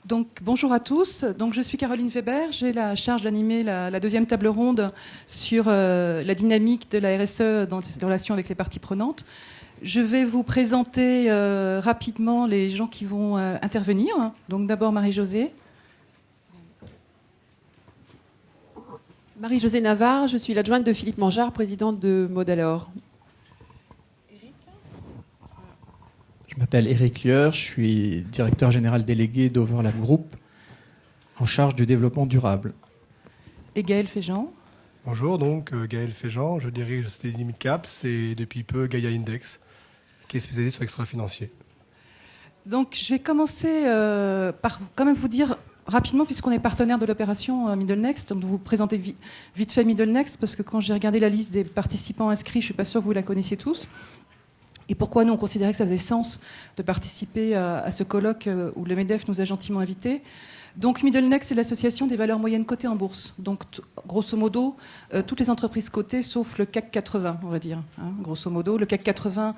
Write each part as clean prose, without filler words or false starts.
Donc, bonjour à tous. Donc, je suis Caroline Weber. J'ai la charge d'animer la deuxième table ronde sur la dynamique de la RSE dans ses relations avec les parties prenantes. Je vais vous présenter rapidement les gens qui vont intervenir. Donc, d'abord Marie-Josée. Marie-Josée Navarre, je suis l'adjointe de Philippe Mangeard, présidente de Modalor. Je m'appelle Éric Lieur, je suis directeur général délégué d'Overlap Group, en charge du développement durable. Et Gaël Féjean. Bonjour, donc Gaël Féjean, je dirige la société Limit Caps et depuis peu Gaia Index, qui est spécialisée sur l'extra-financier. Donc je vais commencer par quand même vous dire rapidement, puisqu'on est partenaire de l'opération Middle Next, donc vous présenter vite fait Middle Next, parce que quand j'ai regardé la liste des participants inscrits, je ne suis pas sûre que vous la connaissiez tous. Et pourquoi nous, on considérait que ça faisait sens de participer à ce colloque où le MEDEF nous a gentiment invités. Donc Middle Next, c'est l'association des valeurs moyennes cotées en bourse. Donc grosso modo, toutes les entreprises cotées, sauf le CAC 80, on va dire. Hein, grosso modo, le CAC 80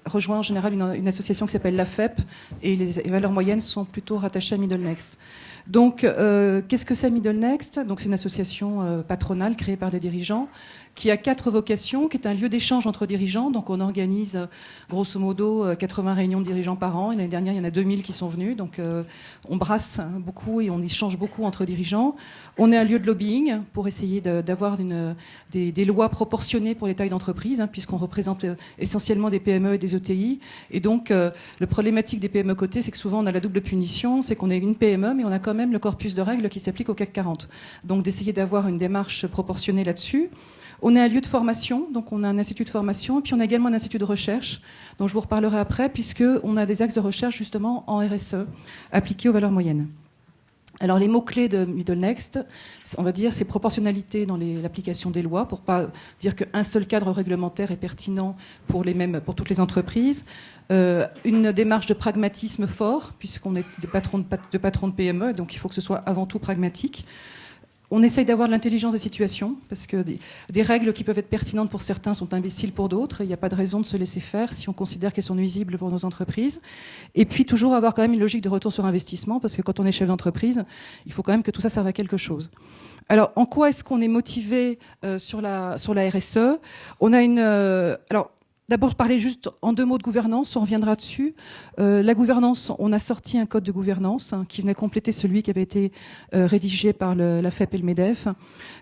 rejoint en général une association qui s'appelle l'AFEP, et les valeurs moyennes sont plutôt rattachées à Middle Next. Donc, qu'est-ce que c'est Middle Next? Donc, c'est une association patronale créée par des dirigeants qui a 4 vocations, qui est un lieu d'échange entre dirigeants. Donc, on organise grosso modo 80 réunions de dirigeants par an. Et l'année dernière, il y en a 2000 qui sont venus. Donc, on brasse beaucoup et on échange beaucoup entre dirigeants. On est un lieu de lobbying pour essayer d'avoir des lois proportionnées pour les tailles d'entreprise, hein, puisqu'on représente essentiellement des PME et des ETI. Et donc, le problématique des PME cotées, c'est que souvent, on a la double punition. C'est qu'on est une PME, mais on a quand même le corpus de règles qui s'applique au CAC 40. Donc, d'essayer d'avoir une démarche proportionnée là-dessus. On est un lieu de formation, donc on a un institut de formation, et puis on a également un institut de recherche, dont je vous reparlerai après, puisqu'on a des axes de recherche justement en RSE, appliqués aux valeurs moyennes. Alors les mots-clés de Middle Next, on va dire, c'est proportionnalité dans l'application des lois, pour pas dire qu'un seul cadre réglementaire est pertinent pour toutes les entreprises. Une démarche de pragmatisme fort, puisqu'on est des patrons de PME, donc il faut que ce soit avant tout pragmatique. On essaye d'avoir de l'intelligence des situations, parce que des règles qui peuvent être pertinentes pour certains sont imbéciles pour d'autres. Il n'y a pas de raison de se laisser faire si on considère qu'elles sont nuisibles pour nos entreprises. Et puis toujours avoir quand même une logique de retour sur investissement, parce que quand on est chef d'entreprise, il faut quand même que tout ça serve à quelque chose. Alors, en quoi est-ce qu'on est motivé sur la RSE? On a d'abord, parler juste en 2 mots de gouvernance, on reviendra dessus. La gouvernance, on a sorti un code de gouvernance qui venait compléter celui qui avait été rédigé par la FEP et le MEDEF,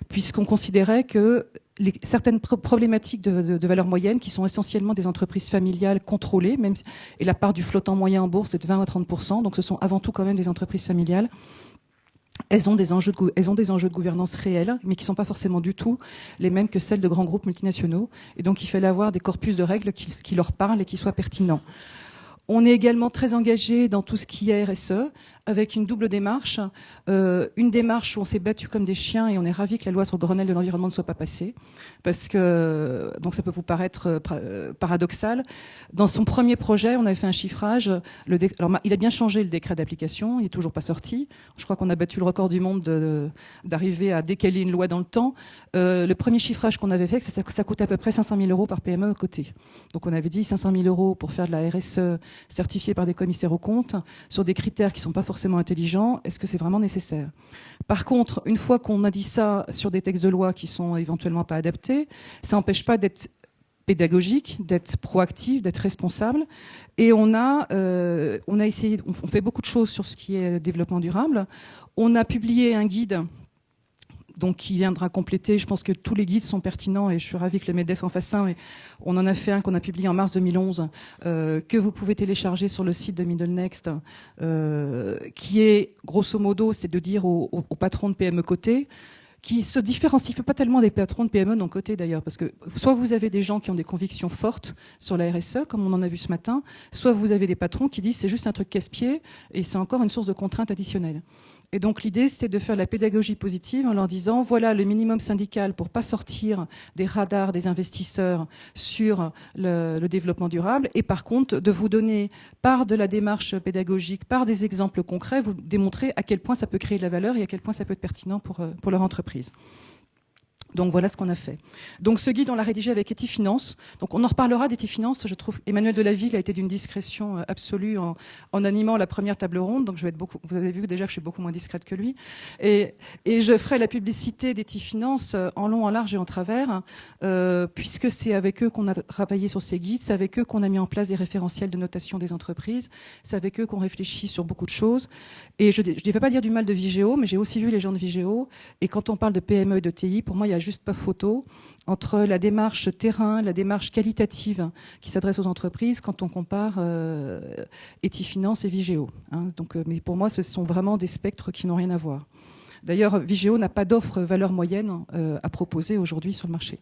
puisqu'on considérait que certaines problématiques de valeur moyenne, qui sont essentiellement des entreprises familiales contrôlées, et la part du flottant moyen en bourse est de 20 à 30%, donc ce sont avant tout quand même des entreprises familiales. Elles ont des enjeux de gouvernance réels, mais qui ne sont pas forcément du tout les mêmes que celles de grands groupes multinationaux. Et donc, il fallait avoir des corpus de règles qui leur parlent et qui soient pertinents. On est également très engagé dans tout ce qui est RSE, avec une double démarche. Une démarche où on s'est battu comme des chiens et on est ravis que la loi sur le Grenelle de l'environnement ne soit pas passée, parce que donc ça peut vous paraître paradoxal. Dans son premier projet, on avait fait un chiffrage. Alors, il a bien changé le décret d'application, il est toujours pas sorti. Je crois qu'on a battu le record du monde d'arriver à décaler une loi dans le temps. Le premier chiffrage qu'on avait fait, ça coûte à peu près 500 000 € par PME à côté. Donc on avait dit 500 000 € pour faire de la RSE certifiée par des commissaires aux comptes, sur des critères qui ne sont pas forcément intelligents. Est-ce que c'est vraiment nécessaire? Par contre, une fois qu'on a dit ça sur des textes de loi qui sont éventuellement pas adaptés, ça n'empêche pas d'être pédagogique, d'être proactif, d'être responsable. Et on a essayé, on fait beaucoup de choses sur ce qui est développement durable. On a publié un guide donc qui viendra compléter. Je pense que tous les guides sont pertinents et je suis ravie que le MEDEF en fasse un. Et on en a fait un qu'on a publié en mars 2011 que vous pouvez télécharger sur le site de Middle Next, qui est grosso modo, c'est de dire aux patrons de PME cotés, qui se différencie pas tellement des patrons de PME non cotés d'ailleurs, parce que soit vous avez des gens qui ont des convictions fortes sur la RSE, comme on en a vu ce matin, soit vous avez des patrons qui disent c'est juste un truc casse-pied et c'est encore une source de contraintes additionnelles. Et donc l'idée, c'était de faire la pédagogie positive en leur disant, voilà le minimum syndical pour pas sortir des radars des investisseurs sur le développement durable, et par contre de vous donner, par de la démarche pédagogique, par des exemples concrets, vous démontrer à quel point ça peut créer de la valeur et à quel point ça peut être pertinent pour leur entreprise. Donc voilà ce qu'on a fait. Donc ce guide, on l'a rédigé avec Etifinance. Donc on en reparlera d'Etifinance. Je trouve Emmanuel Delaville a été d'une discrétion absolue en animant la première table ronde. Donc je vais être beaucoup. Vous avez vu déjà que je suis beaucoup moins discrète que lui. Et je ferai la publicité d'Etifinance en long, en large et en travers, puisque c'est avec eux qu'on a travaillé sur ces guides. C'est avec eux qu'on a mis en place des référentiels de notation des entreprises. C'est avec eux qu'on réfléchit sur beaucoup de choses. Et je ne vais pas dire du mal de Vigéo, mais j'ai aussi vu les gens de Vigéo. Et quand on parle de PME et de TI, pour moi, il y a juste pas photo entre la démarche terrain, la démarche qualitative qui s'adresse aux entreprises quand on compare Etifinance et Vigéo. Hein. Donc, mais pour moi, ce sont vraiment des spectres qui n'ont rien à voir. D'ailleurs, Vigéo n'a pas d'offre valeur moyenne à proposer aujourd'hui sur le marché.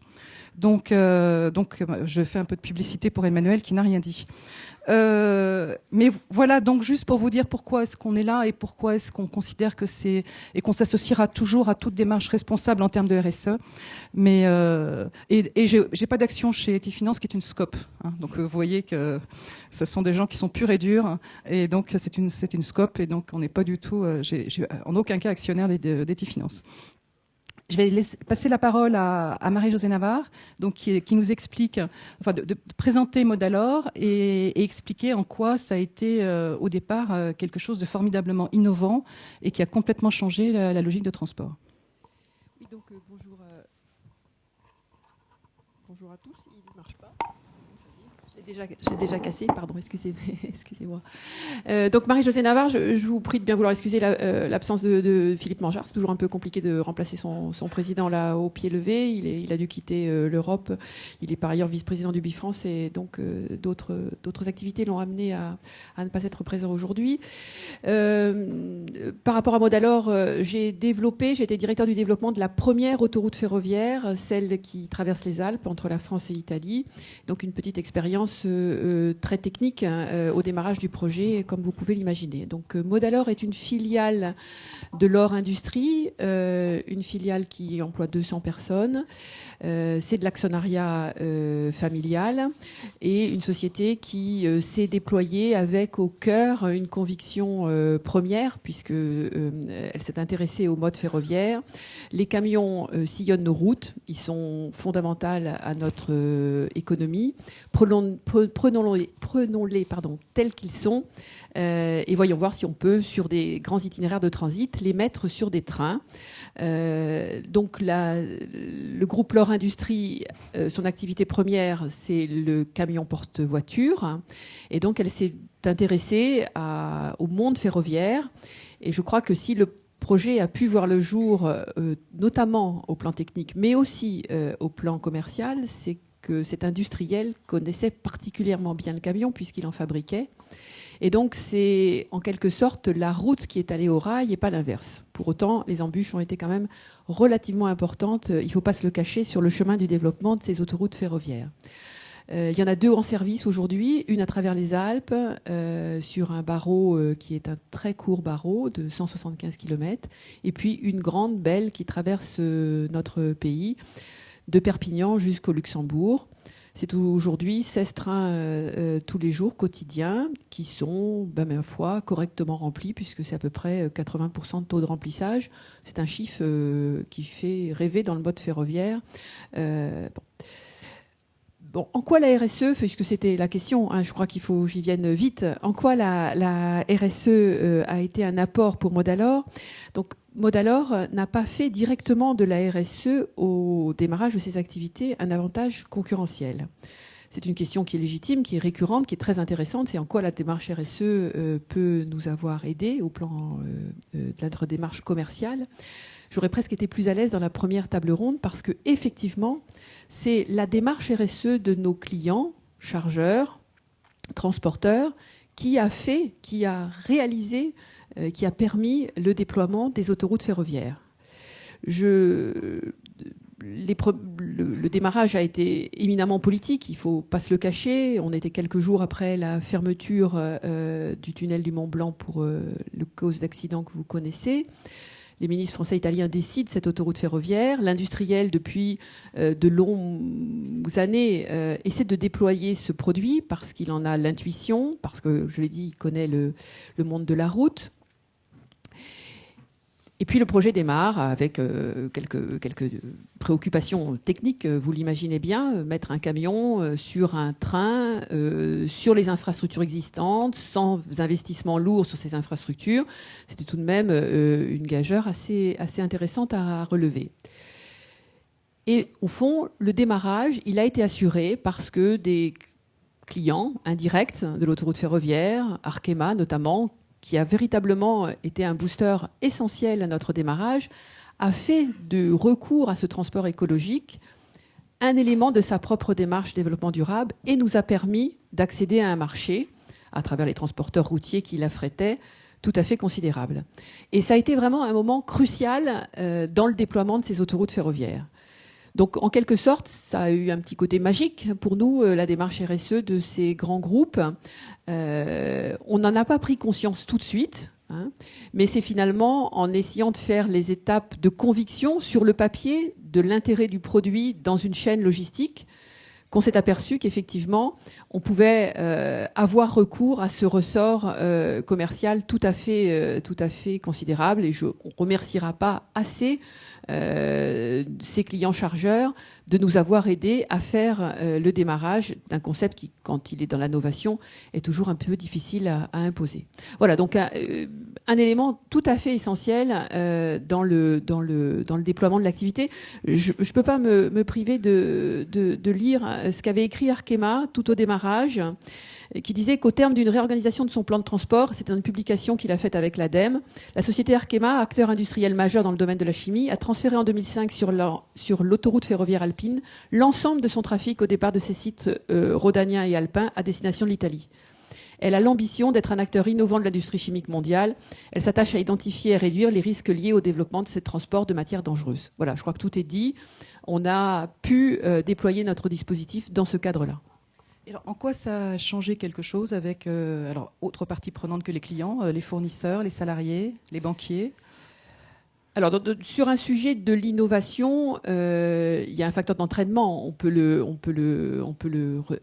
Donc, je fais un peu de publicité pour Emmanuel qui n'a rien dit. Mais voilà, donc juste pour vous dire pourquoi est-ce qu'on est là et pourquoi est-ce qu'on considère que c'est et qu'on s'associera toujours à toute démarche responsable en termes de RSE. Mais et j'ai pas d'action chez Etifinance qui est une scope. Hein, donc vous voyez que ce sont des gens qui sont purs et durs et donc c'est une scope et donc on n'est pas du tout. J'ai en aucun cas actionnaire d'Etifinance. Je vais passer la parole à Marie-Josée Navarre, donc qui nous explique, enfin, de présenter Modalor et expliquer en quoi ça a été au départ quelque chose de formidablement innovant et qui a complètement changé la logique de transport. Oui, donc bonjour à tous. Il ne marche pas. J'ai déjà cassé, pardon, excusez-moi. Donc Marie-Josée Navarre, je vous prie de bien vouloir excuser l'absence de Philippe Mangeard. C'est toujours un peu compliqué de remplacer son président là au pied levé. Il a dû quitter l'Europe. Il est par ailleurs vice-président du Bifrance et donc d'autres activités l'ont amené à ne pas être présent aujourd'hui. Par rapport à Modalor, j'ai été directeur du développement de la première autoroute ferroviaire, celle qui traverse les Alpes entre la France et l'Italie. Donc une petite expérience très technique au démarrage du projet, comme vous pouvez l'imaginer. Donc Modalor est une filiale de l'Or Industrie, une filiale qui emploie 200 personnes. C'est de l'actionnariat familial et une société qui s'est déployée avec au cœur une conviction première, puisque elle s'est intéressée au mode ferroviaire. Les camions sillonnent nos routes, ils sont fondamentaux à notre économie. Prenons-les tels qu'ils sont et voyons voir si on peut, sur des grands itinéraires de transit, les mettre sur des trains. Donc le groupe L'Or Industrie, son activité première, c'est le camion porte-voiture. Et donc elle s'est intéressée au monde ferroviaire. Et je crois que si le projet a pu voir le jour, notamment au plan technique, mais aussi au plan commercial, c'est que cet industriel connaissait particulièrement bien le camion puisqu'il en fabriquait. Et donc, c'est en quelque sorte la route qui est allée au rail et pas l'inverse. Pour autant, les embûches ont été quand même relativement importantes, il ne faut pas se le cacher, sur le chemin du développement de ces autoroutes ferroviaires. Il y en a 2 en service aujourd'hui, une à travers les Alpes, sur un barreau qui est un très court barreau de 175 km, et puis une grande, belle, qui traverse notre pays, de Perpignan jusqu'au Luxembourg. C'est aujourd'hui 16 trains tous les jours, quotidiens, qui sont, ma foi, correctement remplis, puisque c'est à peu près 80% de taux de remplissage. C'est un chiffre qui fait rêver dans le mode ferroviaire. Bon, en quoi la RSE, puisque c'était la question, hein, je crois qu'il faut que j'y vienne vite, en quoi la RSE a été un apport pour Modalor? Donc, Modalor n'a pas fait directement de la RSE au démarrage de ses activités un avantage concurrentiel. C'est une question qui est légitime, qui est récurrente, qui est très intéressante. C'est en quoi la démarche RSE peut nous avoir aidés au plan de notre démarche commerciale. J'aurais presque été plus à l'aise dans la première table ronde parce que effectivement, c'est la démarche RSE de nos clients, chargeurs, transporteurs, qui a réalisé, qui a permis le déploiement des autoroutes ferroviaires. Le démarrage a été éminemment politique, il ne faut pas se le cacher. On était quelques jours après la fermeture du tunnel du Mont Blanc pour le cause d'accident que vous connaissez. Les ministres français et italiens décident cette autoroute ferroviaire. L'industriel, depuis de longues années, essaie de déployer ce produit parce qu'il en a l'intuition, parce que, je l'ai dit, il connaît le monde de la route. Et puis le projet démarre avec quelques préoccupations techniques, vous l'imaginez bien, mettre un camion sur un train, sur les infrastructures existantes, sans investissement lourd sur ces infrastructures. C'était tout de même une gageure assez intéressante à relever. Et au fond, le démarrage, il a été assuré parce que des clients indirects de l'autoroute ferroviaire, Arkema notamment, qui a véritablement été un booster essentiel à notre démarrage, a fait de recours à ce transport écologique un élément de sa propre démarche développement durable et nous a permis d'accéder à un marché, à travers les transporteurs routiers qui l'affrétaient, tout à fait considérable. Et ça a été vraiment un moment crucial dans le déploiement de ces autoroutes ferroviaires. Donc, en quelque sorte, ça a eu un petit côté magique pour nous, la démarche RSE de ces grands groupes. On n'en a pas pris conscience tout de suite, hein, mais c'est finalement en essayant de faire les étapes de conviction sur le papier de l'intérêt du produit dans une chaîne logistique qu'on s'est aperçu qu'effectivement, on pouvait avoir recours à ce ressort commercial tout à fait considérable. Et on ne remerciera pas assez ces clients chargeurs de nous avoir aidés à faire le démarrage d'un concept qui, quand il est dans l'innovation, est toujours un peu difficile à imposer. Voilà, donc un élément tout à fait essentiel dans le déploiement de l'activité. Je ne peux pas me priver de lire ce qu'avait écrit Arkema tout au démarrage, qui disait qu'au terme d'une réorganisation de son plan de transport, c'était une publication qu'il a faite avec l'ADEME, la société Arkema, acteur industriel majeur dans le domaine de la chimie, a transféré en 2005 sur l'autoroute ferroviaire alpine l'ensemble de son trafic au départ de ses sites rhodaniens et alpins à destination de l'Italie. Elle a l'ambition d'être un acteur innovant de l'industrie chimique mondiale. Elle s'attache à identifier et réduire les risques liés au développement de ces transports de matières dangereuses. Voilà, je crois que tout est dit. On a pu déployer notre dispositif dans ce cadre-là. Alors, en quoi ça a changé quelque chose avec autre partie prenante que les clients, les fournisseurs, les salariés, les banquiers? Alors, sur un sujet de l'innovation, il y a un facteur d'entraînement. On peut le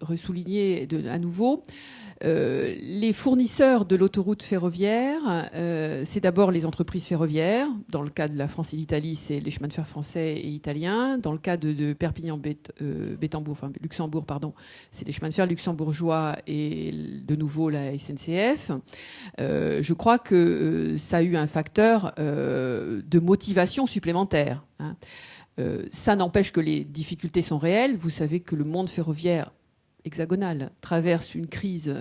ressouligner à nouveau. Les fournisseurs de l'autoroute ferroviaire, c'est d'abord les entreprises ferroviaires. Dans le cas de la France et l'Italie, c'est les chemins de fer français et italiens. Dans le cas de Luxembourg, c'est les chemins de fer luxembourgeois et de nouveau la SNCF. Je crois que ça a eu un facteur de motivation supplémentaire, hein. Ça n'empêche que les difficultés sont réelles. Vous savez que le monde ferroviaire hexagonale traverse une crise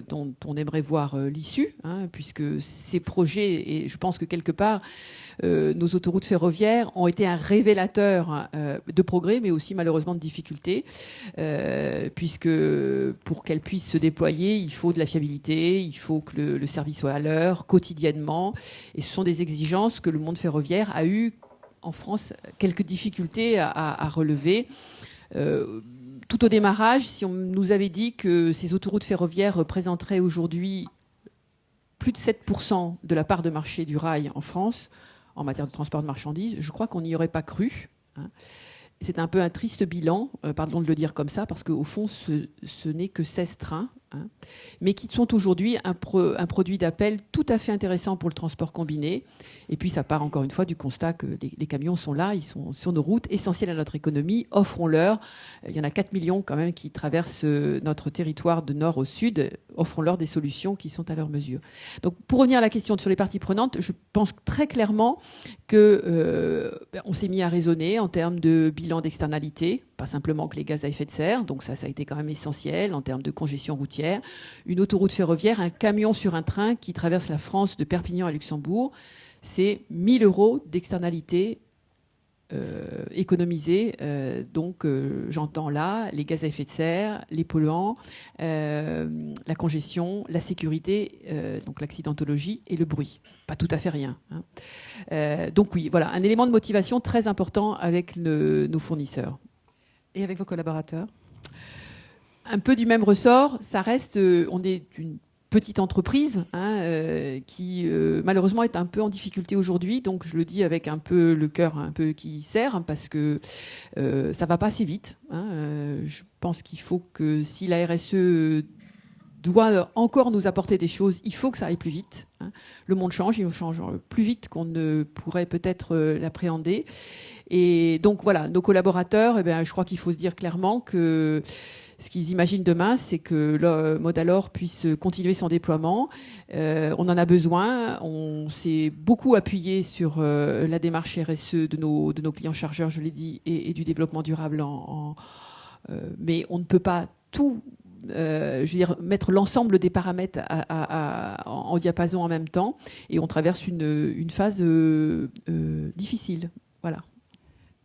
dont on aimerait voir l'issue, hein, puisque ces projets, et je pense que quelque part, nos autoroutes ferroviaires ont été un révélateur de progrès, mais aussi malheureusement de difficultés, puisque pour qu'elles puissent se déployer, il faut de la fiabilité, il faut que le service soit à l'heure, quotidiennement, et ce sont des exigences que le monde ferroviaire a eu en France quelques difficultés à relever. Tout au démarrage, si on nous avait dit que ces autoroutes ferroviaires représenteraient aujourd'hui plus de 7% de la part de marché du rail en France en matière de transport de marchandises, je crois qu'on n'y aurait pas cru, hein. C'est un peu un triste bilan, pardon de le dire comme ça, parce qu'au fond, ce n'est que 16 trains, hein, mais qui sont aujourd'hui un produit d'appel tout à fait intéressant pour le transport combiné. Et puis, ça part encore une fois du constat que les camions sont là, ils sont sur nos routes, essentiels à notre économie, offrons-leur. Il y en a 4 millions quand même qui traversent notre territoire de nord au sud, offrons-leur des solutions qui sont à leur mesure. Donc, pour revenir à la question sur les parties prenantes, je pense très clairement qu'on s'est mis à raisonner en termes de bilan d'externalité, pas simplement que les gaz à effet de serre, donc ça a été quand même essentiel en termes de congestion routière. Une autoroute ferroviaire, un camion sur un train qui traverse la France de Perpignan à Luxembourg, c'est 1 000 € d'externalité économisée. Donc j'entends là les gaz à effet de serre, les polluants, la congestion, la sécurité, donc l'accidentologie et le bruit. Pas tout à fait rien, hein. Donc oui, voilà, un élément de motivation très important avec nos fournisseurs. Et avec vos collaborateurs? Un peu du même ressort, ça reste, on est une petite entreprise, hein, qui malheureusement est un peu en difficulté aujourd'hui, donc je le dis avec un peu le cœur un peu qui serre, parce que ça va pas assez vite, hein. Je pense qu'il faut que si la RSE doit encore nous apporter des choses. Il faut que ça aille plus vite. Le monde change, il change plus vite qu'on ne pourrait peut-être l'appréhender. Et donc voilà, nos collaborateurs, je crois qu'il faut se dire clairement que ce qu'ils imaginent demain, c'est que le Modalor puisse continuer son déploiement. On en a besoin. On s'est beaucoup appuyé sur la démarche RSE de nos clients chargeurs, je l'ai dit, et du développement durable. Mais on ne peut pas tout, mettre l'ensemble des paramètres en diapason en même temps. Et on traverse une phase difficile. Voilà.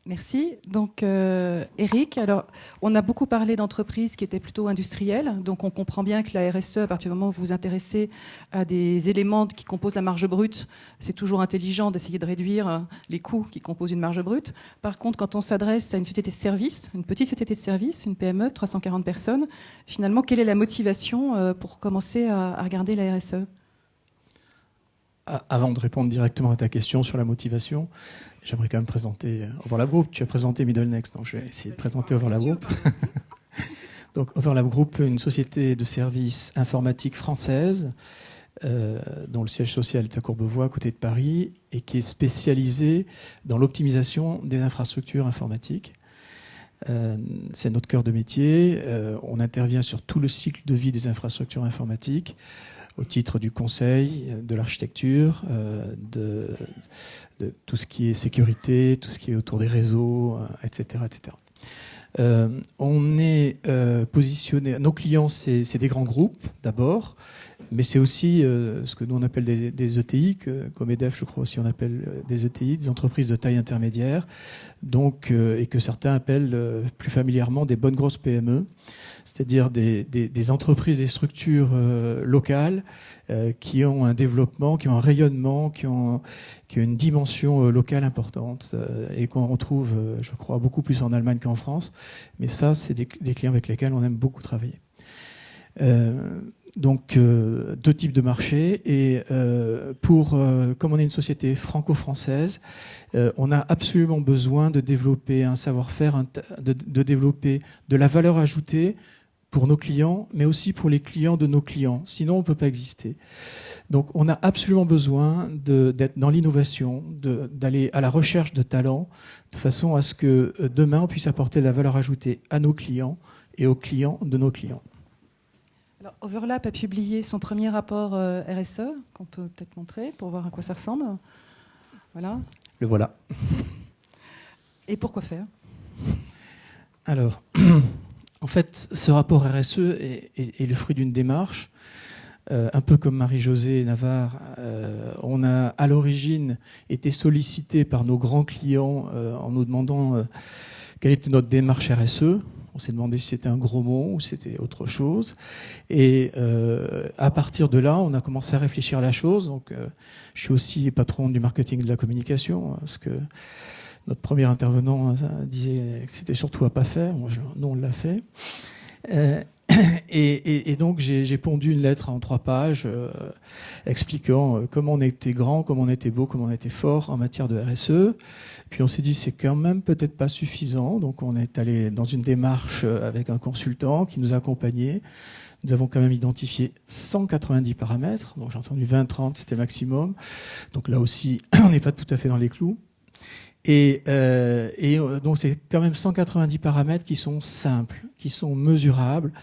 Merci. Donc, Eric, alors, on a beaucoup parlé d'entreprises qui étaient plutôt industrielles. Donc, on comprend bien que la RSE, à partir du moment où vous vous intéressez à des éléments qui composent la marge brute, c'est toujours intelligent d'essayer de réduire les coûts qui composent une marge brute. Par contre, quand on s'adresse à une société de service, une petite société de service, une PME de 340 personnes, finalement, quelle est la motivation pour commencer à regarder la RSE ? Avant de répondre directement à ta question sur la motivation, j'aimerais quand même présenter Overlap Group. Tu as présenté Middle Next, donc je vais essayer de présenter Overlap Group. Donc Overlap Group, une société de services informatiques française, dont le siège social est à Courbevoie, à côté de Paris, et qui est spécialisée dans l'optimisation des infrastructures informatiques. C'est notre cœur de métier. On intervient sur tout le cycle de vie des infrastructures informatiques, au titre du conseil, de l'architecture, de tout ce qui est sécurité, tout ce qui est autour des réseaux, etc. etc. On est positionné... Nos clients, c'est des grands groupes, d'abord, mais c'est aussi ce que nous on appelle des ETI, comme EDF, je crois aussi on appelle des ETI, des entreprises de taille intermédiaire, donc, et que certains appellent plus familièrement des bonnes grosses PME, c'est-à-dire des entreprises, des structures locales qui ont un développement, qui ont un rayonnement, qui ont une dimension locale importante et qu'on retrouve, je crois, beaucoup plus en Allemagne qu'en France. Mais ça, c'est des clients avec lesquels on aime beaucoup travailler. Donc, deux types de marchés. Et comme on est une société franco-française, on a absolument besoin de développer un savoir-faire, de développer de la valeur ajoutée pour nos clients, mais aussi pour les clients de nos clients. Sinon, on ne peut pas exister. Donc, on a absolument besoin d'être dans l'innovation, d'aller à la recherche de talents, de façon à ce que demain, on puisse apporter de la valeur ajoutée à nos clients et aux clients de nos clients. Alors, Overlap a publié son premier rapport RSE, qu'on peut peut-être montrer pour voir à quoi ça ressemble. Voilà. Le voilà. Et pourquoi faire ? Alors, en fait, ce rapport RSE est le fruit d'une démarche. Un peu comme Marie-Josée Navarre, on a à l'origine été sollicité par nos grands clients en nous demandant quelle était notre démarche RSE. On s'est demandé si c'était un gros mot ou si c'était autre chose. Et à partir de là, on a commencé à réfléchir à la chose. Donc, je suis aussi patron du marketing et de la communication, parce que notre premier intervenant disait que c'était surtout à pas faire. Nous, on l'a fait. Et donc, j'ai pondu une lettre en 3 pages expliquant comment on était grand, comment on était beau, comment on était fort en matière de RSE. Puis on s'est dit c'est quand même peut-être pas suffisant. Donc on est allé dans une démarche avec un consultant qui nous a accompagnés. Nous avons quand même identifié 190 paramètres. Donc j'ai entendu 20-30, c'était maximum. Donc là aussi, on n'est pas tout à fait dans les clous. Et donc c'est quand même 190 paramètres qui sont simples, qui sont mesurables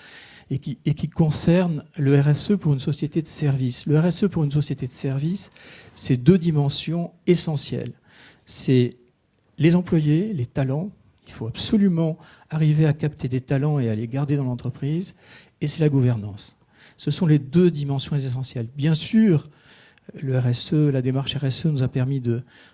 et qui concernent le RSE pour une société de service. Le RSE pour une société de service, c'est 2 dimensions essentielles. C'est les employés, les talents. Il faut absolument arriver à capter des talents et à les garder dans l'entreprise. Et c'est la gouvernance. Ce sont les 2 dimensions essentielles. Bien sûr, le RSE, la démarche RSE nous a permis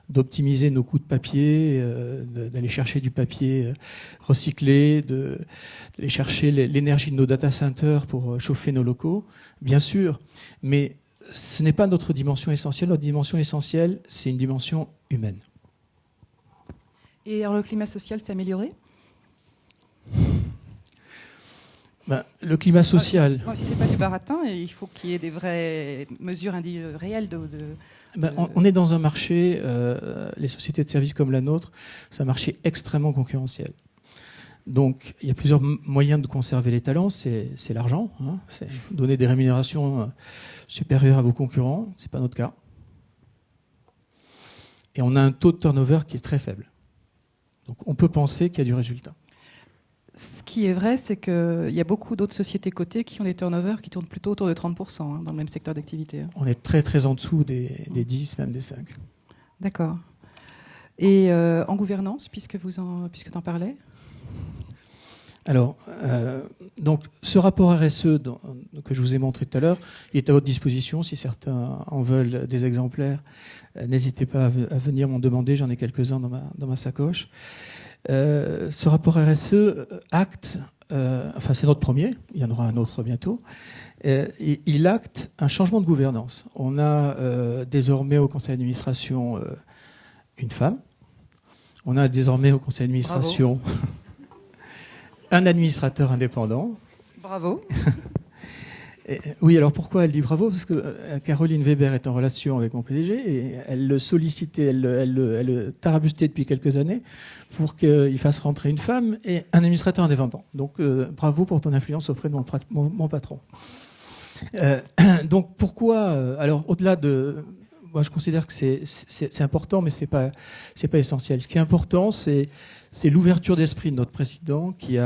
d'optimiser nos coûts de papier, d'aller chercher du papier recyclé, d'aller chercher l'énergie de nos data centers pour chauffer nos locaux, bien sûr. Mais ce n'est pas notre dimension essentielle. Notre dimension essentielle, c'est une dimension humaine. Et alors, le climat social s'est amélioré ? Le climat social... Si ce n'est pas du baratin, il faut qu'il y ait des vraies mesures réelles on est dans un marché, les sociétés de services comme la nôtre, c'est un marché extrêmement concurrentiel. Donc, il y a plusieurs moyens de conserver les talents. C'est l'argent, hein, c'est donner des rémunérations supérieures à vos concurrents. C'est pas notre cas. Et on a un taux de turnover qui est très faible. Donc, on peut penser qu'il y a du résultat. Ce qui est vrai, c'est qu'il y a beaucoup d'autres sociétés cotées qui ont des turnovers qui tournent plutôt autour de 30% hein, dans le même secteur d'activité. On est très très en dessous des 10, même des 5. D'accord. Et en gouvernance, puisque tu en parlais? Alors, donc, ce rapport RSE que je vous ai montré tout à l'heure, il est à votre disposition. Si certains en veulent des exemplaires, n'hésitez pas à venir m'en demander. J'en ai quelques-uns dans ma sacoche. Ce rapport RSE acte, enfin c'est notre premier, il y en aura un autre bientôt, il acte un changement de gouvernance. On a désormais au conseil d'administration une femme. On a désormais au conseil d'administration un administrateur indépendant. Bravo. Oui, alors pourquoi elle dit bravo? Parce que Caroline Weber est en relation avec mon PDG et elle le sollicitait, elle le tarabustait depuis quelques années pour qu'il fasse rentrer une femme et un administrateur indépendant. Donc bravo pour ton influence auprès de mon patron. Donc pourquoi alors au-delà de... Moi je considère que c'est important, mais c'est pas essentiel. Ce qui est important, c'est l'ouverture d'esprit de notre président qui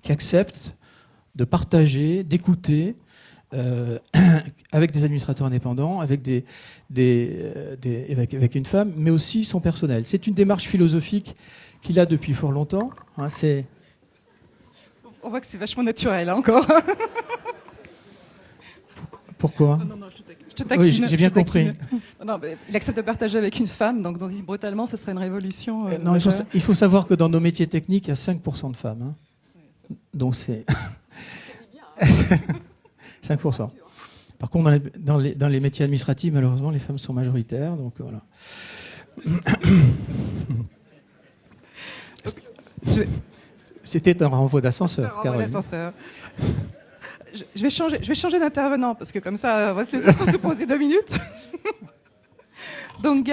accepte de partager, d'écouter, avec des administrateurs indépendants, avec avec une femme, mais aussi son personnel. C'est une démarche philosophique qu'il a depuis fort longtemps. Hein, on voit que c'est vachement naturel, hein, encore. Pourquoi? Non, je te taquine. Oui, j'ai bien compris. Non, il accepte de partager avec une femme, donc brutalement, ce serait une révolution. Non, il faut savoir que dans nos métiers techniques, il y a 5% de femmes. Hein. Donc c'est... 5%. Par contre, dans les métiers administratifs, malheureusement, les femmes sont majoritaires. Donc voilà. C'était un renvoi d'ascenseur. Je vais changer d'intervenant parce que comme ça, on va se laisser se poser 2 minutes. Donc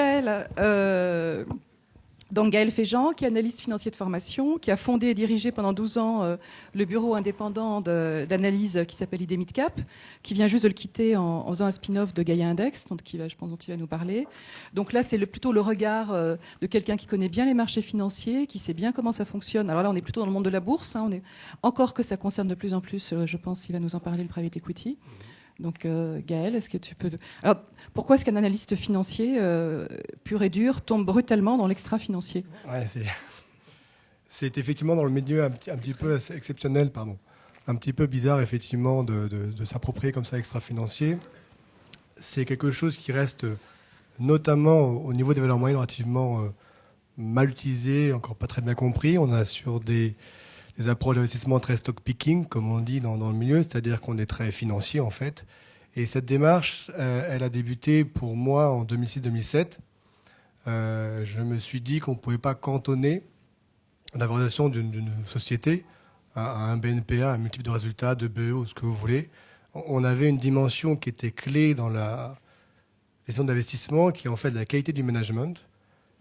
Gaël Féjean, qui est analyste financier de formation, qui a fondé et dirigé pendant 12 ans le bureau indépendant d'analyse qui s'appelle ID Midcap, qui vient juste de le quitter en faisant un spin-off de Gaia Index, dont il va nous parler. Donc là, c'est plutôt le regard de quelqu'un qui connaît bien les marchés financiers, qui sait bien comment ça fonctionne. Alors là, on est plutôt dans le monde de la bourse. Hein, encore que ça concerne de plus en plus, je pense qu'il va nous en parler, le private equity. Donc Gaël, est-ce que tu peux... Alors, pourquoi est-ce qu'un analyste financier pur et dur tombe brutalement dans l'extra-financier? Ouais, c'est effectivement dans le milieu un petit peu exceptionnel, un petit peu bizarre effectivement de s'approprier comme ça extra-financier. C'est quelque chose qui reste notamment au niveau des valeurs moyennes relativement mal utilisé, encore pas très bien compris. On a sur des approches d'investissement très stock picking, comme on dit dans le milieu, c'est-à-dire qu'on est très financier en fait. Et cette démarche, elle a débuté pour moi en 2006-2007. Je me suis dit qu'on ne pouvait pas cantonner la valorisation d'une société à un BNPA, un multiple de résultats, de BE ou ce que vous voulez. On avait une dimension qui était clé dans la gestion d'investissement, qui est en fait la qualité du management.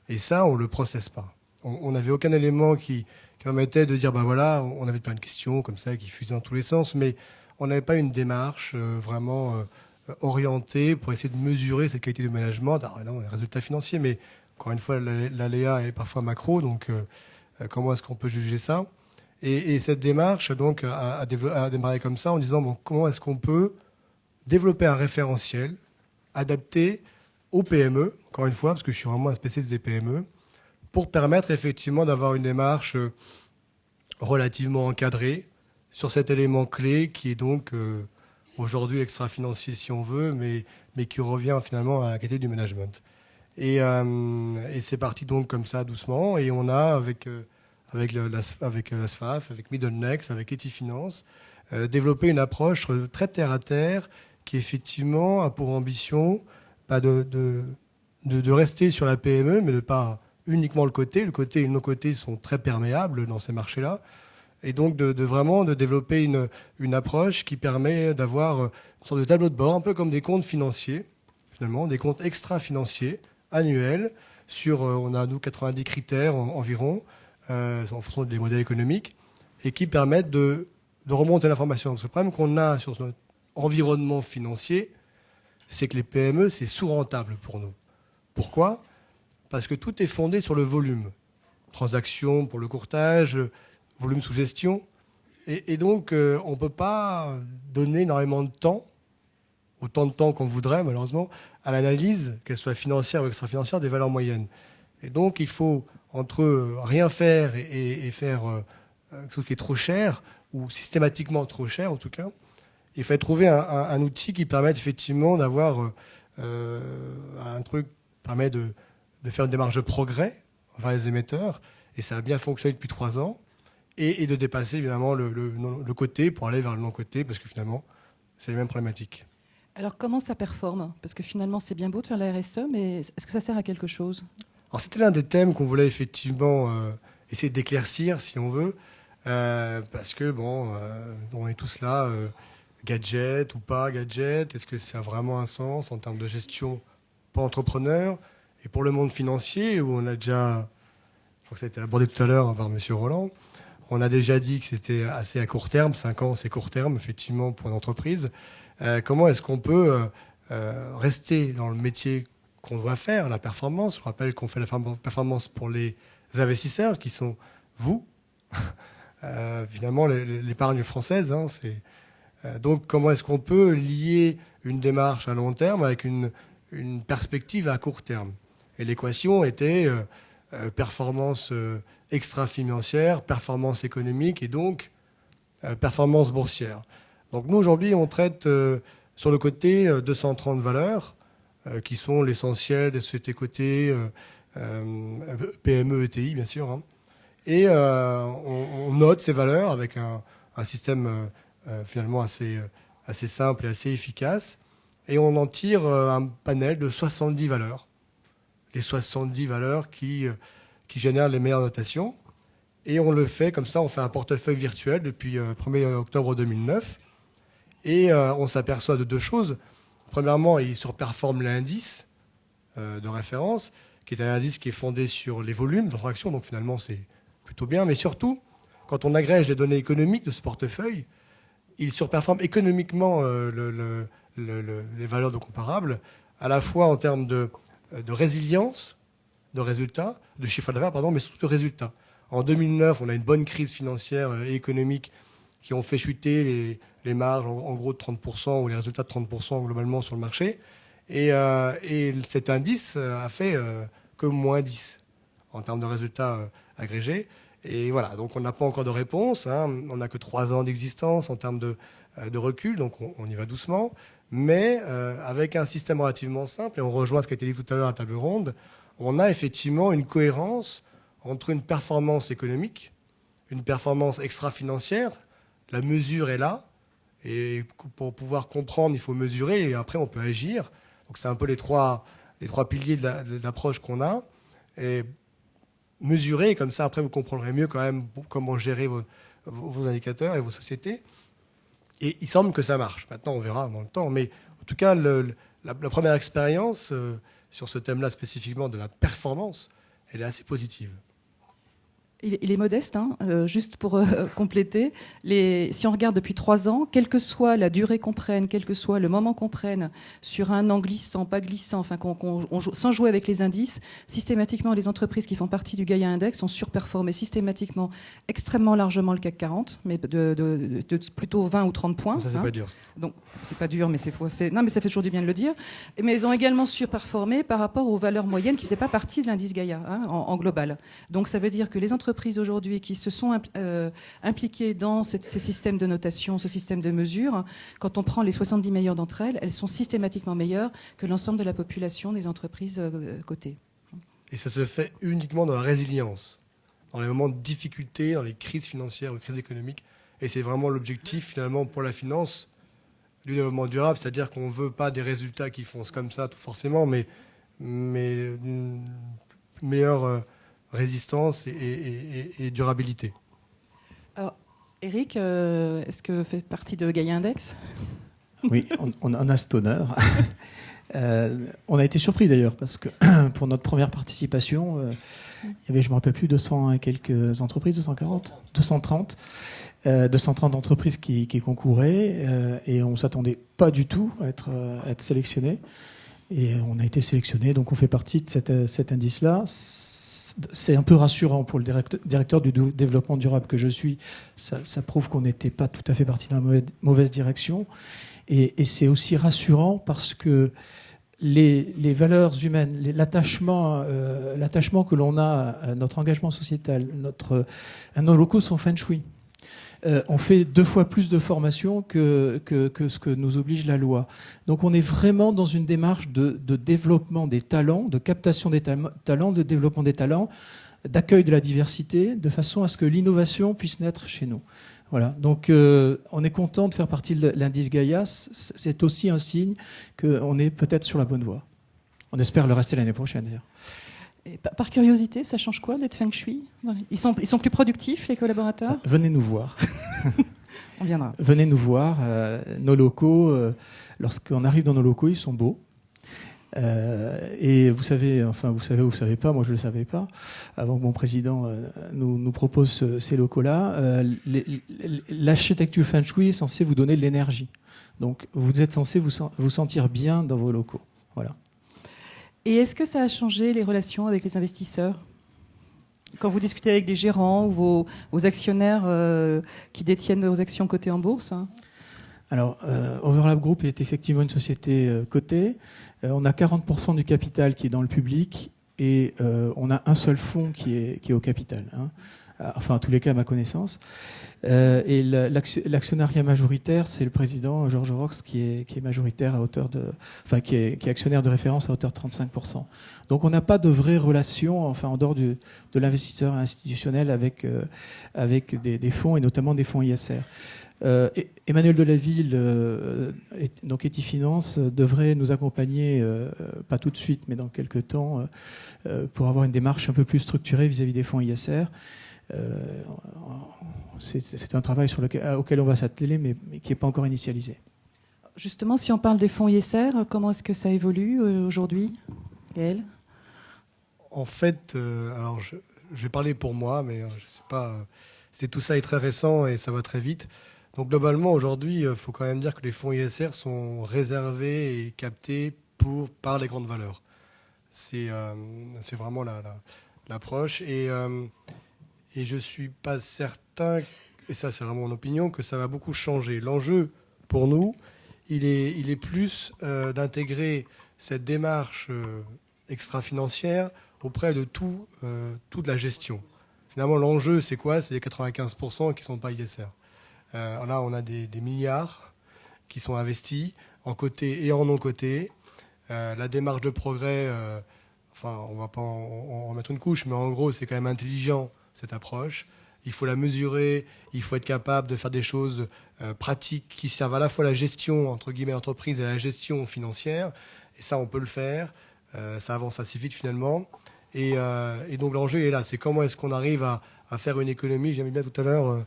Et ça, on ne le processe pas. On n'avait aucun élément qui permettait de dire, ben voilà, on avait plein de questions comme ça qui fusaient dans tous les sens, mais on n'avait pas une démarche vraiment orientée pour essayer de mesurer cette qualité de management. Alors, non, les résultats financiers, mais encore une fois, l'aléa est parfois macro, donc comment est-ce qu'on peut juger ça? Et cette démarche donc a démarré comme ça en disant, bon, comment est-ce qu'on peut développer un référentiel adapté aux PME, encore une fois, parce que je suis vraiment un spécialiste des PME, pour permettre effectivement d'avoir une démarche relativement encadrée sur cet élément clé qui est donc aujourd'hui extra-financier si on veut, mais qui revient finalement à la qualité du management. Et c'est parti donc comme ça doucement, et on a avec la SFAF, avec Middlenext, avec Etifinance, développé une approche très terre-à-terre qui effectivement a pour ambition de rester sur la PME, mais de pas uniquement le côté et le non-côté sont très perméables dans ces marchés-là. Et donc de vraiment développer une approche qui permet d'avoir une sorte de tableau de bord, un peu comme des comptes financiers, finalement, des comptes extra-financiers, annuels, sur, on a nous 90 critères environ, en fonction des modèles économiques, et qui permettent de remonter l'information. Le problème qu'on a sur notre environnement financier, c'est que les PME, c'est sous-rentable pour nous. Pourquoi ? Parce que tout est fondé sur le volume. Transactions pour le courtage, volume sous gestion. Et donc, on ne peut pas donner énormément de temps, autant de temps qu'on voudrait, malheureusement, à l'analyse, qu'elle soit financière ou extra-financière, des valeurs moyennes. Et donc, il faut, entre rien faire et faire quelque chose qui est trop cher, ou systématiquement trop cher, en tout cas, il faut trouver un outil qui permette effectivement d'avoir un truc qui permet de faire une démarche de progrès envers les émetteurs, et ça a bien fonctionné depuis 3 ans, et de dépasser évidemment le côté pour aller vers le non-côté, parce que finalement, c'est les mêmes problématiques. Alors comment ça performe ? Parce que finalement, c'est bien beau de faire la RSE, mais est-ce que ça sert à quelque chose ? Alors c'était l'un des thèmes qu'on voulait effectivement essayer d'éclaircir, si on veut, parce que on est tous là, gadget ou pas gadget, est-ce que ça a vraiment un sens en termes de gestion pour l'entrepreneur et pour le monde financier, où on a déjà, je crois que ça a été abordé tout à l'heure par M. Roland, on a déjà dit que c'était assez à court terme, 5 ans c'est court terme effectivement pour une entreprise. Comment est-ce qu'on peut rester dans le métier qu'on doit faire, la performance ? Je rappelle qu'on fait la performance pour les investisseurs qui sont vous, finalement l'épargne française. Donc comment est-ce qu'on peut lier une démarche à long terme avec une perspective à court terme ? Et l'équation était performance extra-financière, performance économique et donc performance boursière. Donc nous aujourd'hui on traite sur le côté 230 valeurs qui sont l'essentiel des sociétés cotées, PME, ETI bien sûr. Et on note ces valeurs avec un système finalement assez simple et assez efficace. Et on en tire un panel de 70 valeurs. Les 70 valeurs qui génèrent les meilleures notations. Et on le fait comme ça, on fait un portefeuille virtuel depuis 1er octobre 2009. Et on s'aperçoit de 2 choses. Premièrement, il surperforme l'indice de référence, qui est un indice qui est fondé sur les volumes de transactions, donc finalement c'est plutôt bien. Mais surtout, quand on agrège les données économiques de ce portefeuille, il surperforme économiquement les valeurs de comparables, à la fois en termes de résilience, de résultats, de chiffre d'affaires, pardon, mais surtout de résultats. En 2009, on a une bonne crise financière et économique qui ont fait chuter les marges en gros de 30% ou les résultats de 30% globalement sur le marché. Et cet indice a fait que moins 10 en termes de résultats agrégés. Et voilà, donc on n'a pas encore de réponse. On n'a que 3 ans d'existence en termes de recul, donc on y va doucement. Mais avec un système relativement simple, et on rejoint ce qui a été dit tout à l'heure à la table ronde, on a effectivement une cohérence entre une performance économique, une performance extra-financière. La mesure est là, et pour pouvoir comprendre, il faut mesurer, et après on peut agir. Donc c'est un peu les trois piliers de l'approche qu'on a. Et mesurer, et comme ça après vous comprendrez mieux quand même comment gérer vos indicateurs et vos sociétés. Et il semble que ça marche. Maintenant on verra dans le temps. Mais en tout cas, la première expérience sur ce thème-là spécifiquement de la performance, elle est assez positive. Il est modeste, juste pour compléter. Si on regarde depuis 3 ans, quelle que soit la durée qu'on prenne, quel que soit le moment qu'on prenne, sur un an glissant, pas glissant, enfin sans jouer avec les indices, systématiquement les entreprises qui font partie du Gaïa Index ont surperformé systématiquement extrêmement largement le CAC 40, mais de plutôt 20 ou 30 points. Ça, c'est pas dur. Donc c'est pas dur, mais non, mais ça fait toujours du bien de le dire. Mais elles ont également surperformé par rapport aux valeurs moyennes qui ne faisaient pas partie de l'indice Gaïa en global. Donc ça veut dire que les entreprises aujourd'hui qui se sont impliquées dans ces systèmes de notation, ce système de mesure, quand on prend les 70 meilleures d'entre elles, elles sont systématiquement meilleures que l'ensemble de la population des entreprises cotées. Et ça se fait uniquement dans la résilience, dans les moments de difficulté, dans les crises financières ou crises économiques. Et c'est vraiment l'objectif finalement pour la finance du développement durable, c'est-à-dire qu'on ne veut pas des résultats qui foncent comme ça tout forcément, mais une meilleure résistance et durabilité. Alors, Eric, est-ce que vous faites partie de Gaïa Index ? Oui, on a cet honneur. On a été surpris d'ailleurs, parce que pour notre première participation, il y avait, je ne me rappelle plus, 200 et quelques entreprises, 240, 230. 230 entreprises qui concouraient, et on ne s'attendait pas du tout à être sélectionné. Et on a été sélectionné, donc on fait partie de cet indice-là. C'est un peu rassurant pour le directeur du développement durable que je suis. Ça prouve qu'on n'était pas tout à fait parti dans la mauvaise direction. Et c'est aussi rassurant parce que les valeurs humaines, l'attachement que l'on a à notre engagement sociétal, nos locaux sont feng shui. On fait 2 fois plus de formation que ce que nous oblige la loi. Donc on est vraiment dans une démarche de développement des talents, de captation des talents, de développement des talents, d'accueil de la diversité, de façon à ce que l'innovation puisse naître chez nous. Voilà. Donc on est content de faire partie de l'indice Gaïa. C'est aussi un signe qu'on est peut-être sur la bonne voie. On espère le rester l'année prochaine d'ailleurs. Et par curiosité, ça change quoi d'être feng shui ? Ils sont plus productifs, les collaborateurs ? Venez nous voir. On viendra. Venez nous voir. Nos locaux, lorsqu'on arrive dans nos locaux, ils sont beaux. Et vous savez ou vous savez pas, moi je le savais pas, avant que mon président nous propose ces locaux-là. L'architecture feng shui est censée vous donner de l'énergie. Donc vous êtes censé vous sentir bien dans vos locaux. Voilà. Et est-ce que ça a changé les relations avec les investisseurs ? Quand vous discutez avec des gérants ou vos actionnaires qui détiennent vos actions cotées en bourse, hein ? Alors, Overlap Group est effectivement une société cotée. On a 40% du capital qui est dans le public et on a un seul fonds qui est au capital. Hein. Enfin, en tous les cas, à ma connaissance. Et l'actionnariat majoritaire, c'est le président Georges Rox qui est majoritaire à hauteur qui est actionnaire de référence à hauteur de 35%. Donc, on n'a pas de vraie relation, en dehors de l'investisseur institutionnel avec des fonds et notamment des fonds ISR. Emmanuel Delaville, donc Etifinance, devrait nous accompagner, pas tout de suite, mais dans quelques temps, pour avoir une démarche un peu plus structurée vis-à-vis des fonds ISR. C'est un travail auquel on va s'atteler, mais qui n'est pas encore initialisé. Justement, si on parle des fonds ISR, comment est-ce que ça évolue aujourd'hui, Gaël ? En fait, alors je vais parler pour moi, mais je sais pas. Tout ça est très récent et ça va très vite. Donc globalement, aujourd'hui, il faut quand même dire que les fonds ISR sont réservés et captés par les grandes valeurs. C'est vraiment l'approche. Et je ne suis pas certain, et ça c'est vraiment mon opinion, que ça va beaucoup changer. L'enjeu pour nous, il est plus d'intégrer cette démarche extra-financière auprès de toute la gestion. Finalement, l'enjeu, c'est quoi ? C'est les 95% qui ne sont pas ISR. Là, on a des milliards qui sont investis en coté et en non coté. La démarche de progrès, on ne va pas en remettre une couche, mais en gros, c'est quand même intelligent, cette approche. Il faut la mesurer, il faut être capable de faire des choses pratiques qui servent à la fois à la gestion, entre guillemets, entreprise et à la gestion financière. Et ça, on peut le faire. Ça avance assez vite, finalement. Et donc, l'enjeu est là. C'est comment est-ce qu'on arrive à faire une économie, j'aimais bien tout à l'heure,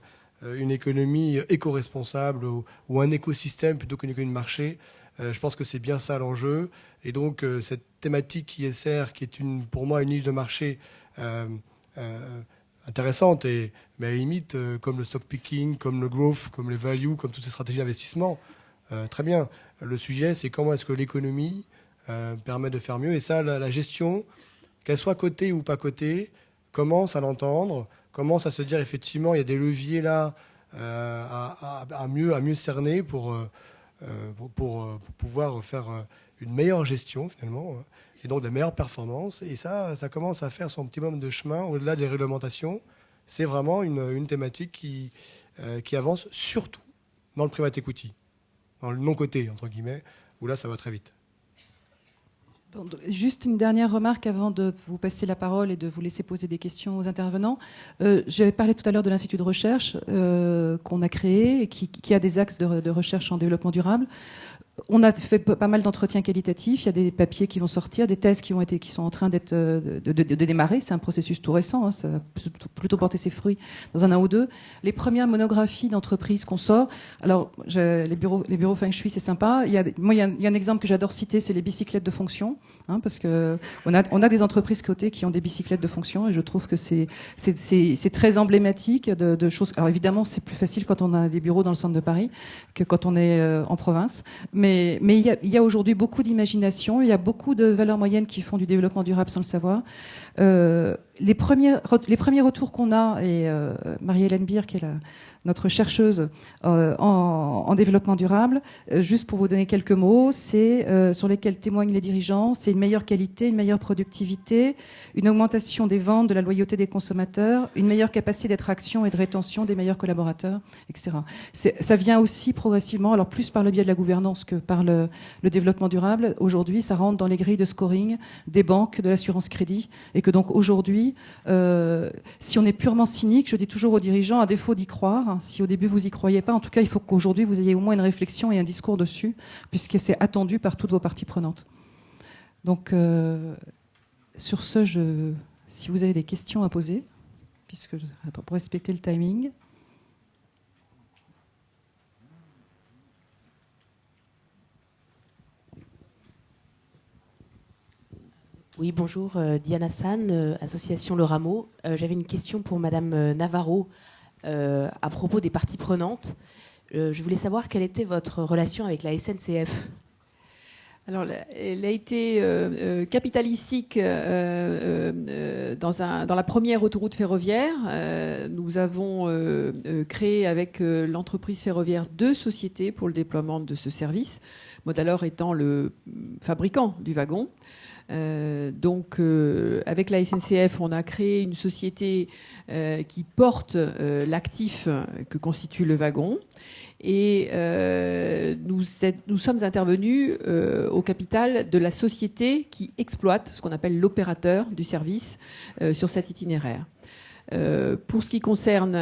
une économie éco-responsable ou un écosystème plutôt qu'une économie de marché. Je pense que c'est bien ça l'enjeu. Et donc, cette thématique ISR, qui est pour moi une niche de marché intéressante, mais à la limite, comme le stock picking, comme le growth, comme les value, comme toutes ces stratégies d'investissement, très bien. Le sujet, c'est comment est-ce que l'économie permet de faire mieux. Et ça, la gestion, qu'elle soit cotée ou pas cotée, commence à l'entendre, commence à se dire effectivement il y a des leviers là à mieux cerner pour pouvoir faire une meilleure gestion finalement et donc de meilleures performances. Et ça commence à faire son petit bonhomme de chemin au-delà des réglementations. C'est vraiment une thématique qui avance surtout dans le private equity, dans le non-coté entre guillemets, où là ça va très vite. Bon, juste une dernière remarque avant de vous passer la parole et de vous laisser poser des questions aux intervenants. J'avais parlé tout à l'heure de l'Institut de recherche qu'on a créé et qui a des axes de recherche en développement durable. On a fait pas mal d'entretiens qualitatifs. Il y a des papiers qui vont sortir, des thèses qui sont en train d'être de démarrer. C'est un processus tout récent. Hein, ça va plutôt porter ses fruits dans un an ou deux. Les premières monographies d'entreprises qu'on sort. Alors, les bureaux Feng Shui, c'est sympa. Il y a un exemple que j'adore citer, c'est les bicyclettes de fonction, hein, parce que on a des entreprises cotées qui ont des bicyclettes de fonction, et je trouve que c'est très emblématique de choses. Alors évidemment, c'est plus facile quand on a des bureaux dans le centre de Paris que quand on est en province. Mais il y a aujourd'hui beaucoup d'imagination, il y a beaucoup de valeurs moyennes qui font du développement durable sans le savoir. Les premiers retours qu'on a, et Marie-Hélène Beer, qui est notre chercheuse en développement durable, juste pour vous donner quelques mots, c'est sur lesquels témoignent les dirigeants, c'est une meilleure qualité, une meilleure productivité, une augmentation des ventes, de la loyauté des consommateurs, une meilleure capacité d'attraction et de rétention des meilleurs collaborateurs, etc. Ça vient aussi progressivement, alors plus par le biais de la gouvernance que par le développement durable. Aujourd'hui, ça rentre dans les grilles de scoring des banques, de l'assurance crédit, et que donc aujourd'hui, si on est purement cynique, je dis toujours aux dirigeants, à défaut d'y croire, si au début vous y croyez pas, en tout cas, il faut qu'aujourd'hui vous ayez au moins une réflexion et un discours dessus, puisque c'est attendu par toutes vos parties prenantes. Donc, sur ce, si vous avez des questions à poser, pour respecter le timing. Oui, bonjour, Diana San, association Le Rameau. J'avais une question pour Madame Navarro à propos des parties prenantes. Je voulais savoir quelle était votre relation avec la SNCF. Alors, elle a été capitalistique dans la première autoroute ferroviaire. Nous avons créé avec l'entreprise ferroviaire 2 sociétés pour le déploiement de ce service, Modalor étant le fabricant du wagon. Donc, avec la SNCF, on a créé une société qui porte l'actif que constitue le wagon. Et nous sommes intervenus au capital de la société qui exploite ce qu'on appelle l'opérateur du service sur cet itinéraire. Pour ce qui concerne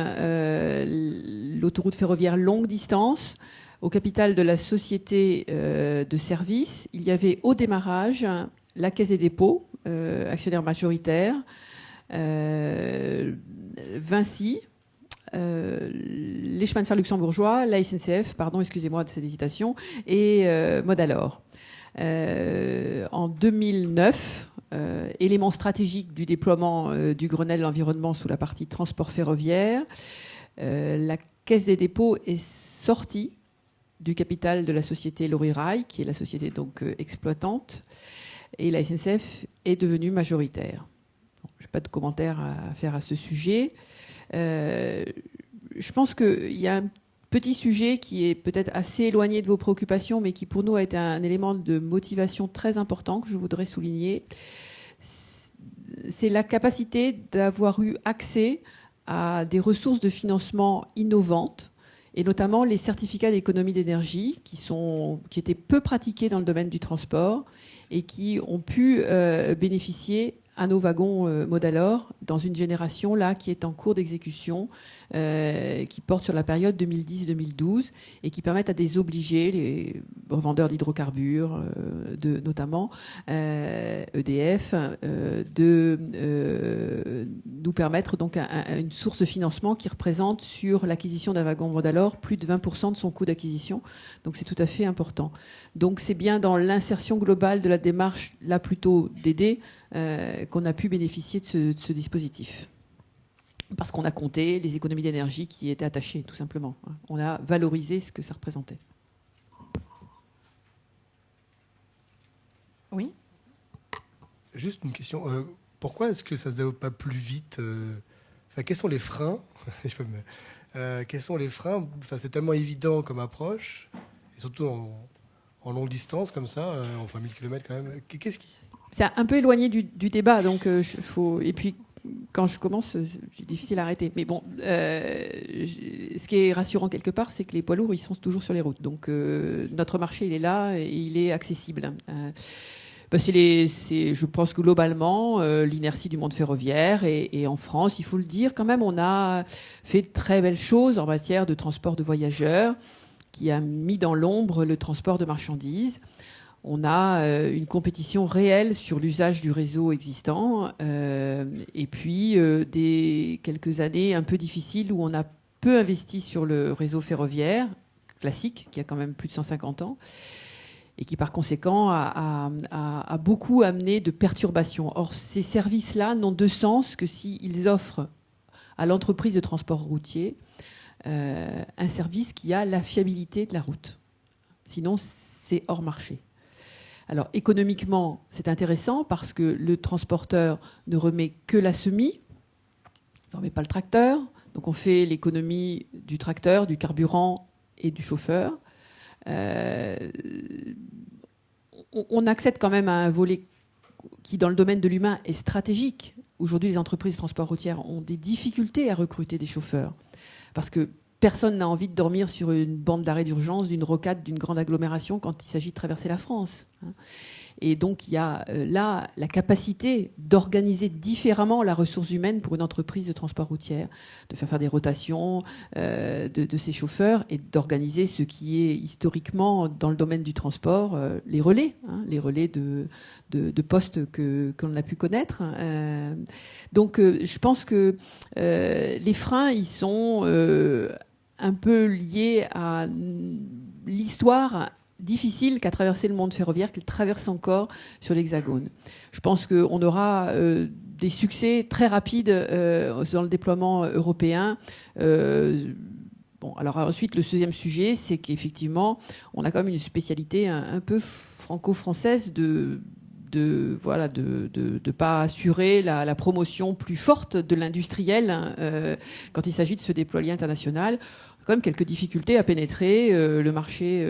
l'autoroute ferroviaire longue distance, au capital de la société de service, il y avait au démarrage la Caisse des dépôts, actionnaire majoritaire, Vinci, les chemins de fer luxembourgeois, la SNCF, pardon, excusez-moi de cette hésitation, et Modalor. En 2009, élément stratégique du déploiement du Grenelle de l'environnement sous la partie transport ferroviaire, la Caisse des dépôts est sortie du capital de la société Lorirail, qui est la société donc exploitante, et la SNCF est devenue majoritaire. Je n'ai pas de commentaires à faire à ce sujet. Je pense qu'il y a un petit sujet qui est peut-être assez éloigné de vos préoccupations, mais qui pour nous a été un élément de motivation très important que je voudrais souligner. C'est la capacité d'avoir eu accès à des ressources de financement innovantes, et notamment les certificats d'économie d'énergie qui étaient peu pratiqués dans le domaine du transport et qui ont pu bénéficier à nos wagons Modalor dans une génération là qui est en cours d'exécution, qui porte sur la période 2010-2012 et qui permettent à des obligés, les revendeurs d'hydrocarbures notamment, EDF, de nous permettre donc une source de financement qui représente sur l'acquisition d'un wagon Modalor plus de 20% de son coût d'acquisition. Donc c'est tout à fait important. Donc c'est bien dans l'insertion globale de la démarche là plutôt d'aider qu'on a pu bénéficier de ce dispositif. Parce qu'on a compté les économies d'énergie qui étaient attachées, tout simplement. On a valorisé ce que ça représentait. Oui. Juste une question. Pourquoi est-ce que ça ne se développe pas plus vite quels sont les freins quels sont les freins c'est tellement évident comme approche, et surtout en longue distance, comme ça, enfin 1000 km quand même. Qu'est-ce qui... C'est un peu éloigné du débat, donc et puis quand je commence, c'est difficile à arrêter. Mais bon, ce qui est rassurant quelque part, c'est que les poids lourds, ils sont toujours sur les routes. Donc notre marché, il est là et il est accessible. Je pense que globalement, l'inertie du monde ferroviaire, et en France, il faut le dire, quand même, on a fait de très belles choses en matière de transport de voyageurs, qui a mis dans l'ombre le transport de marchandises. On a une compétition réelle sur l'usage du réseau existant et puis quelques années un peu difficiles où on a peu investi sur le réseau ferroviaire classique, qui a quand même plus de 150 ans, et qui par conséquent a beaucoup amené de perturbations. Or, ces services-là n'ont de sens que s'ils offrent à l'entreprise de transport routier un service qui a la fiabilité de la route. Sinon, c'est hors marché. Alors, économiquement, c'est intéressant parce que le transporteur ne remet que la semis, ne remet pas le tracteur. Donc, on fait l'économie du tracteur, du carburant et du chauffeur. On accède quand même à un volet qui, dans le domaine de l'humain, est stratégique. Aujourd'hui, les entreprises de transport routier ont des difficultés à recruter des chauffeurs parce que personne n'a envie de dormir sur une bande d'arrêt d'urgence d'une rocade d'une grande agglomération quand il s'agit de traverser la France. Et donc, il y a là la capacité d'organiser différemment la ressource humaine pour une entreprise de transport routier, de faire des rotations de ses chauffeurs et d'organiser ce qui est historiquement, dans le domaine du transport, les relais de postes qu'on a pu connaître. Donc, je pense que les freins, ils sont un peu liés à l'histoire difficile qu'a traversé le monde ferroviaire, qu'il traverse encore sur l'Hexagone. Je pense qu'on aura des succès très rapides dans le déploiement européen. Bon, alors ensuite, le deuxième sujet, c'est qu'effectivement, on a quand même une spécialité un peu franco-française de pas assurer la promotion plus forte de l'industriel quand il s'agit de se déployer international. Quand même quelques difficultés à pénétrer le marché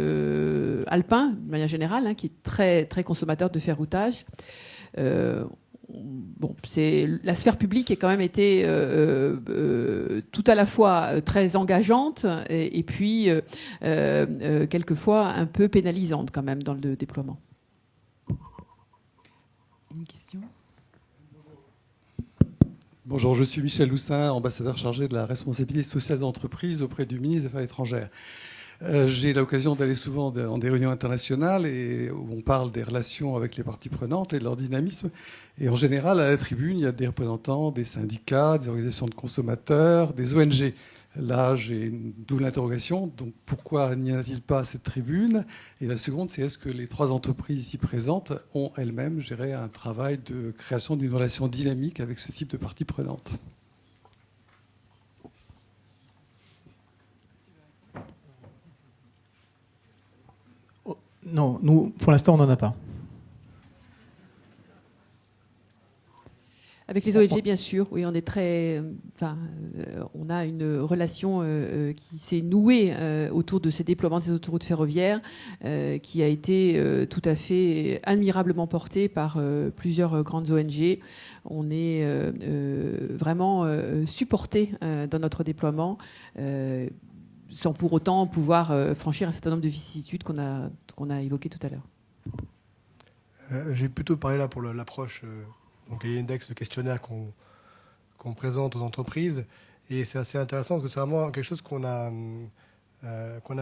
alpin, de manière générale, qui est très, très consommateur de ferroutage. La sphère publique a quand même été tout à la fois très engageante et puis quelquefois un peu pénalisante quand même dans le déploiement. Une question ? Bonjour, je suis Michel Loussin, ambassadeur chargé de la responsabilité sociale d'entreprise auprès du ministre des Affaires étrangères. J'ai l'occasion d'aller souvent dans des réunions internationales et où on parle des relations avec les parties prenantes et de leur dynamisme. Et en général, à la tribune, il y a des représentants des syndicats, des organisations de consommateurs, des ONG. Là, j'ai une double interrogation. Donc, pourquoi n'y en a-t-il pas à cette tribune? Et la seconde, c'est est-ce que les trois entreprises ici présentes ont elles-mêmes géré un travail de création d'une relation dynamique avec ce type de parties prenantes? Non, nous, pour l'instant, on n'en a pas. Avec les ONG, bien sûr, oui, on est on a une relation qui s'est nouée autour de ces déploiements des autoroutes ferroviaires, qui a été tout à fait admirablement portée par plusieurs grandes ONG. On est vraiment supporté dans notre déploiement, sans pour autant pouvoir franchir un certain nombre de vicissitudes qu'on a évoquées tout à l'heure. J'ai plutôt parlé là pour l'approche. Donc, il y a l'index de questionnaire qu'on présente aux entreprises. Et c'est assez intéressant parce que c'est vraiment quelque chose qu'on n'a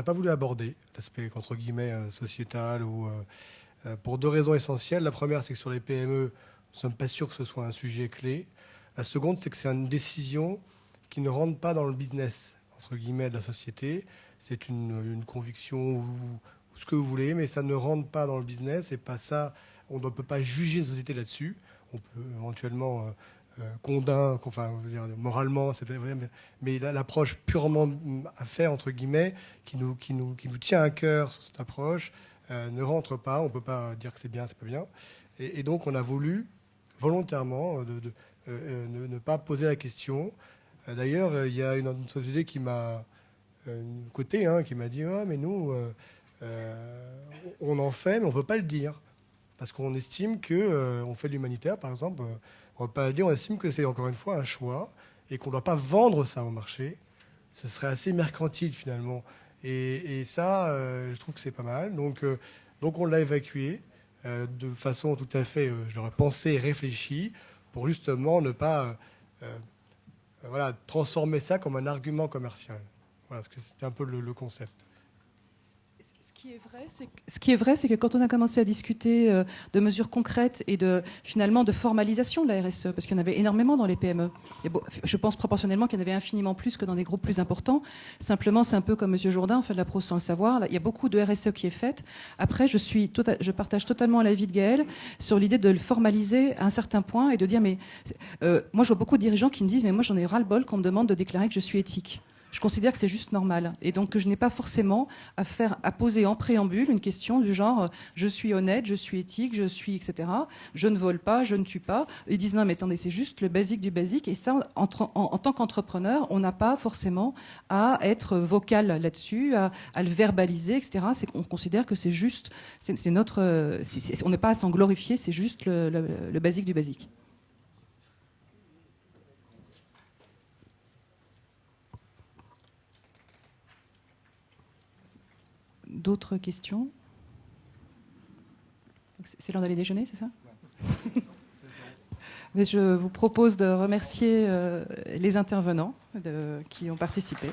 pas voulu aborder, l'aspect entre guillemets sociétal, pour deux raisons essentielles. La première, c'est que sur les PME, nous ne sommes pas sûrs que ce soit un sujet clé. La seconde, c'est que c'est une décision qui ne rentre pas dans le business, entre guillemets, de la société. C'est une conviction ou ce que vous voulez, mais ça ne rentre pas dans le business. Et pas ça, on ne peut pas juger une société là-dessus. On peut éventuellement moralement, c'est vrai, mais l'approche purement à faire, entre guillemets, qui nous tient à cœur sur cette approche, ne rentre pas. On ne peut pas dire que c'est bien, c'est pas bien. Et donc, on a voulu volontairement ne pas poser la question. D'ailleurs, il y a une société qui m'a qui m'a dit mais nous, on en fait, mais on ne peut pas le dire. Parce qu'on estime qu'on fait de l'humanitaire, par exemple, on ne peut pas le dire, on estime que c'est encore une fois un choix et qu'on ne doit pas vendre ça au marché. Ce serait assez mercantile finalement. Et ça, je trouve que c'est pas mal. Donc on l'a évacué de façon tout à fait, je l'aurais pensé et réfléchi, pour justement ne pas transformer ça comme un argument commercial. Voilà, parce que c'était un peu le concept. Ce qui est vrai, c'est que quand on a commencé à discuter de mesures concrètes et finalement de formalisation de la RSE, parce qu'il y en avait énormément dans les PME, et bon, je pense proportionnellement qu'il y en avait infiniment plus que dans des groupes plus importants. Simplement, c'est un peu comme M. Jourdain, on fait de la prose sans le savoir. Là, il y a beaucoup de RSE qui est faite. Après, je partage totalement l'avis de Gaëlle sur l'idée de le formaliser à un certain point et de dire, mais moi, je vois beaucoup de dirigeants qui me disent, mais moi, j'en ai ras-le-bol qu'on me demande de déclarer que je suis éthique. Je considère que c'est juste normal et donc que je n'ai pas forcément à poser en préambule une question du genre je suis honnête, je suis éthique, je suis etc. Je ne vole pas, je ne tue pas. Ils disent non mais attendez, c'est juste le basique du basique et ça en tant qu'entrepreneur on n'a pas forcément à être vocal là-dessus, à le verbaliser etc. C'est qu'on considère que c'est juste, c'est notre, on n'est pas à s'en glorifier, c'est juste le basique du basique. D'autres questions? C'est l'heure d'aller déjeuner, c'est ça? Mais je vous propose de remercier les intervenants qui ont participé.